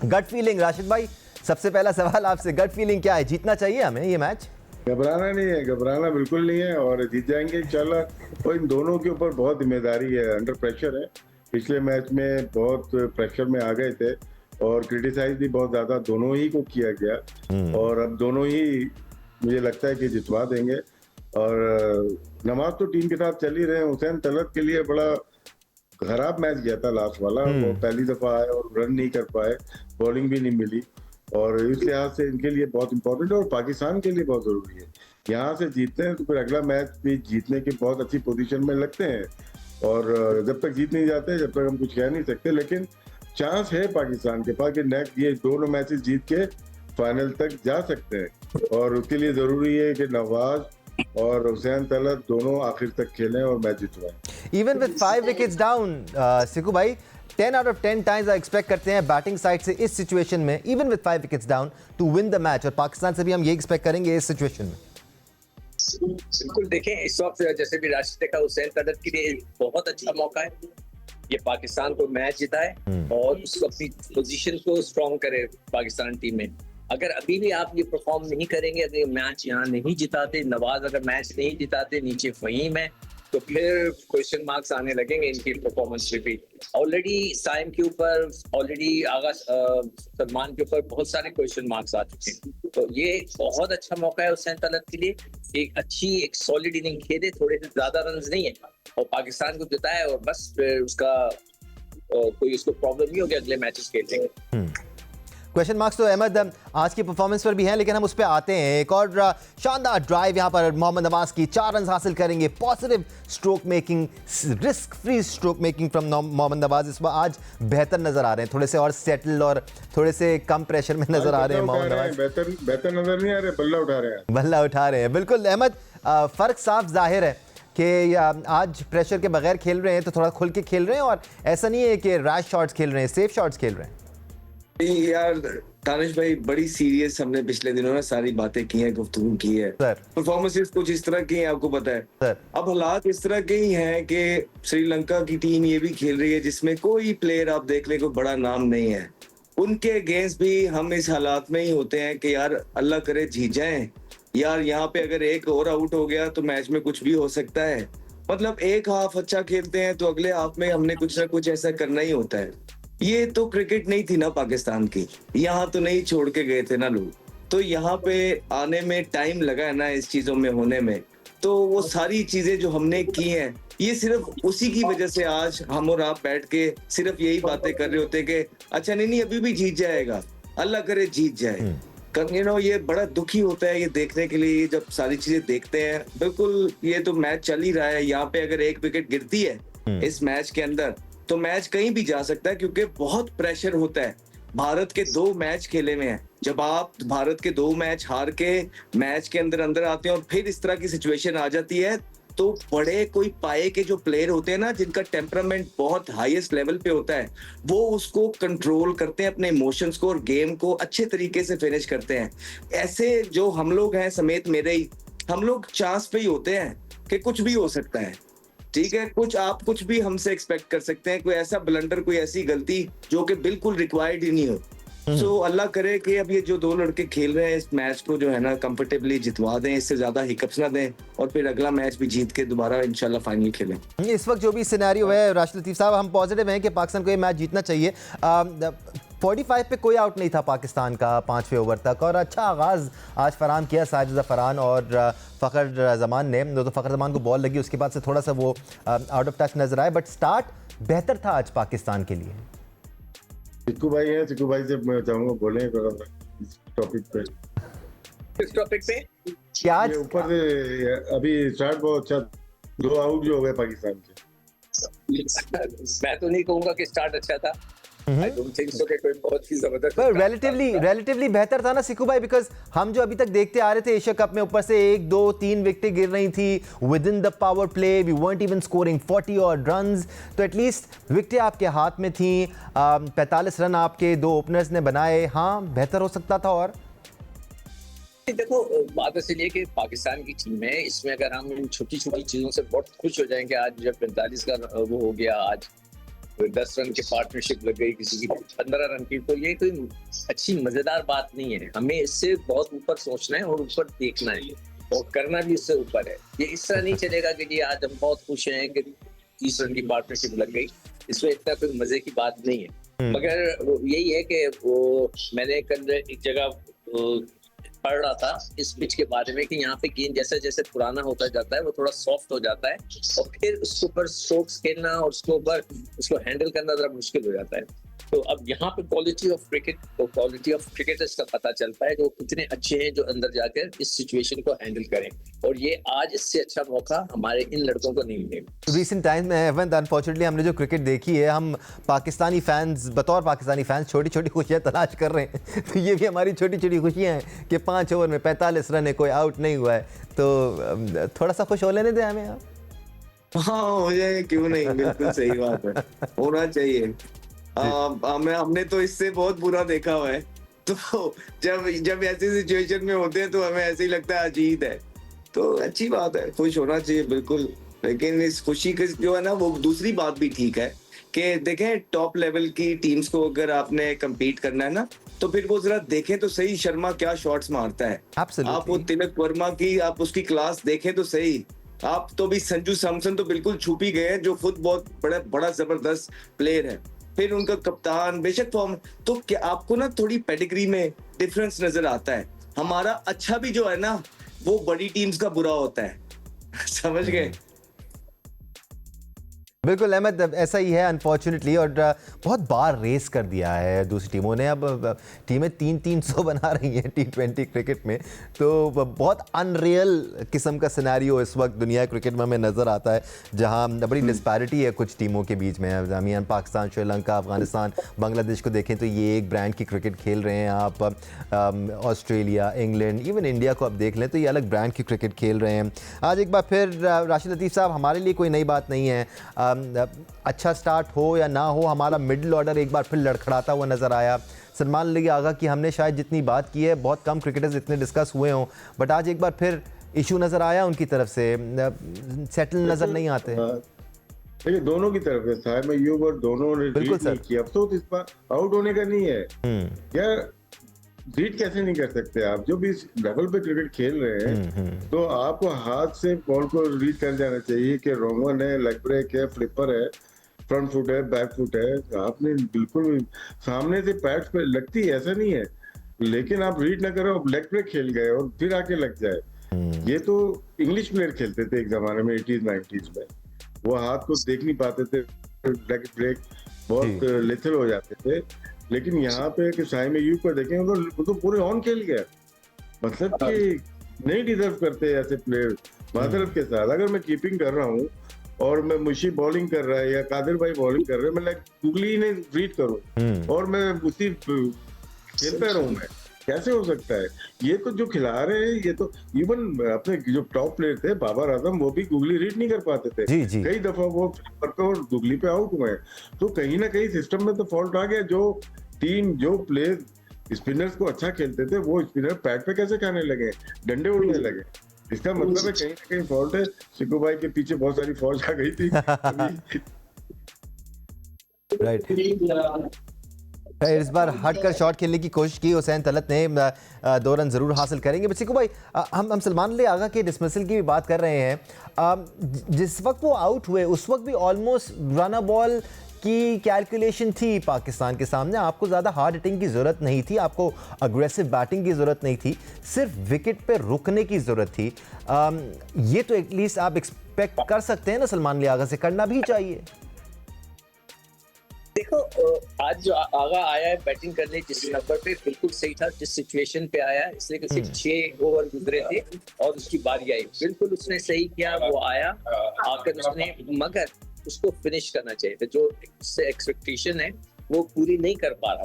Gut feeling Rashid भाई, सबसे पहला सवाल आपसे, गट फीलिंग क्या है? जीतना चाहिए हमें ये मैच? घबराना नहीं है, घबराना बिल्कुल नहीं है और जीत जाएंगे इंशाल्लाह। और इन दोनों के ऊपर बहुत जिम्मेदारी है, अंडर प्रेशर है। पिछले मैच में बहुत प्रेशर में आ गए थे और क्रिटिसाइज भी बहुत ज्यादा दोनों ही को किया गया और अब दोनों ही मुझे लगता है कि जितवा देंगे। और नमाज तो टीम के साथ चल ही रहे हैं। हुसैन तलत के लिए बड़ा खराब मैच गया था लास्ट वाला, वो पहली दफा आए और रन नहीं कर पाए, बॉलिंग भी नहीं मिली और इस लिहाज से इनके लिए बहुत इंपॉर्टेंट है और पाकिस्तान के लिए बहुत जरूरी है। यहाँ से जीतते हैं तो फिर अगला मैच भी जीतने की बहुत अच्छी पोजीशन में लगते हैं और जब तक जीत नहीं जाते जब तक हम कुछ कह नहीं सकते, लेकिन चांस है पाकिस्तान के पास कि नेक्स्ट ये दोनों मैचेस जीत के फाइनल तक जा सकते हैं और उसके लिए जरूरी है कि नवाज और हुसैन तलत दोनों आखिर तक खेलें और मैच जितवाएं। Even with 5 wickets down, Siku भाई 10 आउट ऑफ 10 टाइम्स एक्सपेक्ट करते हैं बैटिंग साइड से इस सिचुएशन में, even with 5 wickets down, to win the match. और पाकिस्तान से भी हम ये एक्सपेक्ट करेंगे इस सिचुएशन में। बिल्कुल, देखें इस वक्त जैसे भी राशिद का हुसैन तलत के लिए बहुत अच्छा मौका है, ये पाकिस्तान को मैच जिताए और उसको अपनी पोजीशन को स्ट्रॉन्ग करे पाकिस्तान टीम में। अगर अभी भी आप ये परफॉर्म नहीं करेंगे, अगर मैच यहाँ नहीं जिताते, नवाज अगर मैच नहीं जिताते, नीचे फहीम है, तो फिर क्वेश्चन मार्क्स आने लगेंगे इनकी परफॉर्मेंस पे भी। ऑलरेडी साइम के ऊपर, ऑलरेडी आगा सलमान के ऊपर बहुत सारे क्वेश्चन मार्क्स आ चुके हैं। तो ये बहुत अच्छा मौका है हुसैन तलत के लिए, एक अच्छी एक सॉलिड इनिंग खेले, थोड़े से ज्यादा रन नहीं है और पाकिस्तान को जिताया और बस फिर उसका कोई उसको प्रॉब्लम नहीं होगी अगले मैचेस खेलने। क्वेश्चन मार्क्स तो अहमद आज की परफॉर्मेंस पर भी हैं, लेकिन हम उस पर आते हैं। एक और शानदार ड्राइव यहाँ पर मोहम्मद नवाज की, 4 रन हासिल करेंगे। Positive stroke making, risk free stroke making from Mohammad Nawaz इस बार आज बेहतर नजर आ रहे हैं, थोड़े से और सेटल और थोड़े से कम प्रेशर में नजर आ रहे हैं मोहम्मद नवाज। बेहतर नजर नहीं आ रहे, बल्ला उठा रहे हैं, बल्ला उठा रहे हैं। बिल्कुल अहमद, फर्क साफ जाहिर है कि आज प्रेशर के बगैर खेल रहे हैं तो थोड़ा खुल के खेल रहे हैं और ऐसा नहीं है कि रैश शॉट्स खेल रहे हैं, सेफ शॉट्स खेल रहे हैं। यार दानिश भाई, बड़ी सीरियस हमने पिछले दिनों में सारी बातें की हैं, गुफ्तगू की है। परफॉर्मेंसेस कुछ इस तरह की हैं, आपको पता है सर। अब हालात इस तरह के ही हैं कि श्रीलंका की टीम ये भी खेल रही है जिसमें कोई प्लेयर आप देख ले कोई बड़ा नाम नहीं है। उनके अगेंस्ट भी हम इस हालात में ही होते हैं कि यार अल्लाह करे जीत जाएं। यार यहाँ पे अगर एक और आउट हो गया तो मैच में कुछ भी हो सकता है। मतलब एक हाफ अच्छा खेलते हैं तो अगले हाफ में हमने कुछ ना कुछ ऐसा करना ही होता है। ये तो क्रिकेट नहीं थी ना पाकिस्तान की, यहाँ तो नहीं छोड़ के गए थे ना लोग, तो यहाँ पे आने में टाइम लगा है ना इस चीजों में होने में। तो वो सारी चीजें जो हमने की हैं, ये सिर्फ उसी की वजह से आज हम और आप बैठ के सिर्फ यही बातें कर रहे होते कि अच्छा नहीं अभी भी जीत जाएगा, अल्लाह करे जीत जाए। ये बड़ा दुखी होता है ये देखने के लिए, जब सारी चीजें देखते हैं। बिल्कुल ये तो मैच चल ही रहा है, यहाँ पे अगर एक विकेट गिरती है इस मैच के अंदर तो मैच कहीं भी जा सकता है, क्योंकि बहुत प्रेशर होता है। भारत के 2 मैच खेले में हैं, जब आप भारत के 2 मैच हार के मैच के अंदर आते हैं और फिर इस तरह की सिचुएशन आ जाती है, तो बड़े कोई पाए के जो प्लेयर होते हैं ना, जिनका टेम्परामेंट बहुत हाईएस्ट लेवल पे होता है, वो उसको कंट्रोल करते हैं, अपने इमोशंस को और गेम को अच्छे तरीके से फिनिश करते हैं। ऐसे जो हम लोग हैं समेत मेरे ही, हम लोग चांस पे ही होते हैं कि कुछ भी हो सकता है। ठीक है, आप कुछ भी हमसे एक्सपेक्ट कर सकते हैं, कोई ऐसा ब्लंडर, कोई ऐसी गलती जो कि बिल्कुल रिक्वायर्ड ही नहीं हो। सो अल्लाह करे कि अब ये जो 2 लड़के खेल रहे हैं इस मैच को जो है ना कंफर्टेबली जितवा दें, इससे ज्यादा हिकअप्स ना दें और फिर अगला मैच भी जीत के दोबारा इंशाल्लाह फाइनल खेलें। इस वक्त जो भी सिनेरियो है राशिद लतीफ साहब, हम पॉजिटिव हैं कि पाकिस्तान को ये मैच जीतना चाहिए। 45 पे कोई आउट नहीं था पाकिस्तान का 5वें ओवर तक और अच्छा आगाज़ आज फराम किया साजिद ज़फ़रान और फ़खर ज़मान ने। तो फ़खर ज़मान को बॉल लगी, उसके बाद से थोड़ा सा वो आउट ऑफ टच नजर आए, बट स्टार्ट बेहतर था आज पाकिस्तान के लिए। सिक्कू भाई हैं, सिक्कू भाई से मैं चाहूँगा बोलें इस टॉपिक पे। किस टॉपिक पे? क्या ऊपर से अभी स्टार्ट बहुत अच्छा, 2 आउट जो हो गए पाकिस्तान के। मैं तो नहीं कहूँगा कि स्टार्ट अच्छा था, कोई बहुत ही जबरदस्त रिलेटिवली बेहतर था ना सिक्कू भाई, बिकॉज हम जो अभी तक देखते आ रहे थे एशिया कप में, ऊपर से 1 2 3 विकेटें गिर रही थी within the power play, we weren't even scoring 40 और रन्स, तो एटलीस्ट विकेटें आपके हाथ में थी। 45 रन आपके 2 ओपनर्स ने बनाए। हाँ, बेहतर हो सकता था। और देखो, बात इसलिए कि पाकिस्तान की टीम है, इसमें अगर हम इन छोटी छोटी चीजों से बहुत खुश हो जाएंगे, आज जब 45 का वो हो गया आज, 10 रन की पार्टनरशिप लग गई, किसी की 15 रन की, तो ये कोई अच्छी मजेदार बात नहीं है। हमें इससे बहुत ऊपर सोचना है और ऊपर देखना है और करना भी इससे ऊपर है। ये इस तरह नहीं चलेगा कि जी आज हम बहुत खुश हैं कि 30 रन की पार्टनरशिप लग गई, इसमें इतना कोई मजे की बात नहीं है। मगर यही है कि वो मैंने कल एक जगह पढ़ रहा था इस पिच के बारे में कि यहाँ पे गेंद जैसे जैसे पुराना होता जाता है वो थोड़ा सॉफ्ट हो जाता है और फिर उसके ऊपर स्ट्रोक्स खेलना और उसके ऊपर उसको हैंडल करना जरा मुश्किल हो जाता है। तो अब यहाँ पे क्वालिटी ऑफ क्रिकेटर्स का पता चलता है जो कितने अच्छे हैं जो अंदर जाकर इस सिचुएशन को हैंडल करें, और ये आज इससे अच्छा मौका हमारे इन लड़कों को नहीं मिलेगा। रिसेंट टाइम में हेवंत, अनफॉर्चुनेटली हमने जो क्रिकेट देखी है, हम पाकिस्तानी फैंस, बतौर पाकिस्तानी फैंस छोटी छोटी खुशियाँ तलाश कर रहे हैं। तो ये भी हमारी छोटी छोटी खुशियाँ हैं कि 5 ओवर में 45 रन है, कोई आउट नहीं हुआ है, तो थोड़ा सा खुश हो लेने दें हमें। हाँ हो जाए, क्यों नहीं, बिल्कुल सही बात है, होना चाहिए। हमने तो इससे बहुत बुरा देखा हुआ है, तो जब ऐसी सिचुएशन में होते हैं तो हमें ऐसे ही लगता है अजीत है, तो अच्छी बात है, खुश होना चाहिए बिल्कुल। लेकिन इस खुशी के जो है ना, वो दूसरी बात भी ठीक है कि देखें टॉप लेवल की टीम्स को अगर आपने कम्पीट करना है ना, तो फिर वो जरा देखें तो सही शर्मा क्या शॉट्स मारता है। आप वो तिलक वर्मा की आप उसकी क्लास देखें तो सही। आप तो भी संजू सैमसन तो बिल्कुल छुप ही गए हैं, जो खुद बहुत बड़ा जबरदस्त प्लेयर है। फिर उनका कप्तान बेशक फॉर्म, तो क्या आपको ना थोड़ी पेडिग्री में डिफरेंस नजर आता है। हमारा अच्छा भी जो है ना वो बड़ी टीम्स का बुरा होता है। समझ गए? बिल्कुल अहमद, ऐसा ही है अनफॉर्चुनेटली, और बहुत बार रेस कर दिया है दूसरी टीमों ने। अब टीमें 300 बना रही हैं T20 क्रिकेट में, तो बहुत अनरियल किस्म का सिनेरियो इस वक्त दुनिया क्रिकेट में हमें नज़र आता है, जहां बड़ी डिस्पैरिटी है कुछ टीमों के बीच में। ज़मीन पाकिस्तान, श्रीलंका, अफगानिस्तान, बांग्लादेश को देखें तो ये एक ब्रांड की क्रिकेट खेल रहे हैं। आप ऑस्ट्रेलिया, इंग्लैंड, इवन इंडिया को आप देख लें तो ये अलग ब्रांड की क्रिकेट खेल रहे हैं। आज एक बार फिर राशिद लतीफ़ साहब, हमारे लिए कोई नई बात नहीं है। अच्छा स्टार्ट हो या ना हो, हमारा मिडिल ऑर्डर एक बार फिर लड़खड़ाता हुआ नज़र आया। सलमान अली आगा की हमने शायद जितनी बात की है, बहुत कम क्रिकेटर्स इतने डिस्कस हुए हों, बट आज एक बार फिर इशू नज़र आया उनकी तरफ से, सेटल नज़र नहीं आते। देखिए दोनों की तरफ है, साहब में यूब और दोनों ने बिल्कुल सर किया। अब तो इस बार आउट होने का नहीं है यार, रीड कैसे नहीं कर सकते आप? जो भी इस लेवल पे क्रिकेट खेल रहे हैं तो आपको हाथ से बॉल को रीड कर जाना चाहिए कि रोंगन है, लेग ब्रेक है, फ्लिपर है, फ्रंट फुट है, बैक फुट है। आपने बिल्कुल सामने से पैड्स पे लगती है, ऐसा नहीं है, लेकिन आप रीड ना करो, लेग ब्रेक खेल गए और फिर आके लग जाए। ये तो इंग्लिश प्लेयर खेलते थे एक जमाने में 80s 90s में, वो हाथ को देख नहीं पाते थे, लेग ब्रेक बहुत लेथल हो जाते थे। लेकिन यहाँ पे कि शाही में यू को देखें, वो तो पूरे ऑन खेल गया, मतलब कि नहीं डिजर्व करते ऐसे प्लेयर। माजरत के साथ अगर मैं कीपिंग कर रहा हूँ और मैं मुशी बॉलिंग कर रहा है या कादिर भाई बॉलिंग कर रहे हैं, मैं गूगली ने रीड करूँ और मैं उसी खेलता रहूँ, मैं कैसे हो सकता है? ये तो जो खिला रहे हैं, ये तो इवन अपने जो टॉप प्लेयर थे बाबर आजम, वो भी गूगली रीड नहीं कर पाते थे। कई दफा वो फ्लिपर पे और गूगली पे आउट हुए। तो कहीं ना कहीं सिस्टम में तो फॉल्ट आ गया। जो प्लेयर स्पिनर्स को अच्छा खेलते थे वो स्पिनर पैड पे कैसे खाने लगे, डंडे उड़ने लगे। इसका मतलब है कहीं ना कहीं फॉल्ट है। सिक्कू भाई के पीछे बहुत सारी फौज आ गई थी। राइट, इस बार हटकर शॉट खेलने की कोशिश की हुसैन तलत ने, 2 रन जरूर हासिल करेंगे। बट सिक्कू भाई, हम सलमान अली आगा के डिसमिसल की भी बात कर रहे हैं। जिस वक्त वो आउट हुए उस वक्त भी ऑलमोस्ट रन बॉल की कैलकुलेशन थी पाकिस्तान के सामने। आपको ज़्यादा हार्ड हिटिंग की ज़रूरत नहीं थी, आपको अग्रेसिव बैटिंग की ज़रूरत नहीं थी, सिर्फ विकेट पे रुकने की ज़रूरत थी। ये तो एटलीस्ट आप एक्सपेक्ट कर सकते हैं ना सलमान अली आगा से, करना भी चाहिए। देखो आज जो आगा आया है बैटिंग करने जिस नंबर पे, बिल्कुल सही था जिस सिचुएशन पे आया, इसलिए कि सिर्फ 6 ओवर गुजरे थे और उसकी बारी आई, बिल्कुल उसने सही किया। वो आया आकर उसने, मगर उसको फिनिश करना चाहिए था। जो उससे एक्सपेक्टेशन है वो पूरी नहीं कर पा रहा,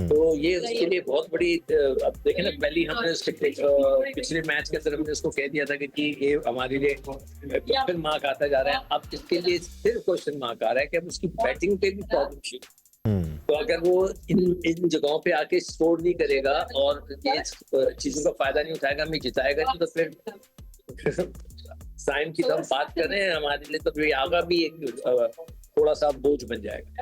तो ये उसके लिए बहुत बड़ी। अब देखें ना, पहले हमने उसके पिछले मैच के अंदर हमने उसको कह दिया था कि ये हमारे लिए क्वेश्चन मार्क आता जा रहा है। अब इसके लिए सिर्फ क्वेश्चन मार्क आ रहा है कि अब उसकी बैटिंग पे भी प्रॉब्लम थी। तो अगर वो इन जगहों पे आके स्कोर नहीं करेगा और ये चीजों का फायदा नहीं उठाएगा, हमें जिताएगा नहीं, तो फिर साइम की तो हम बात कर रहे हैं, हमारे लिए तो आगा भी एक थोड़ा सा बोझ बन जाएगा।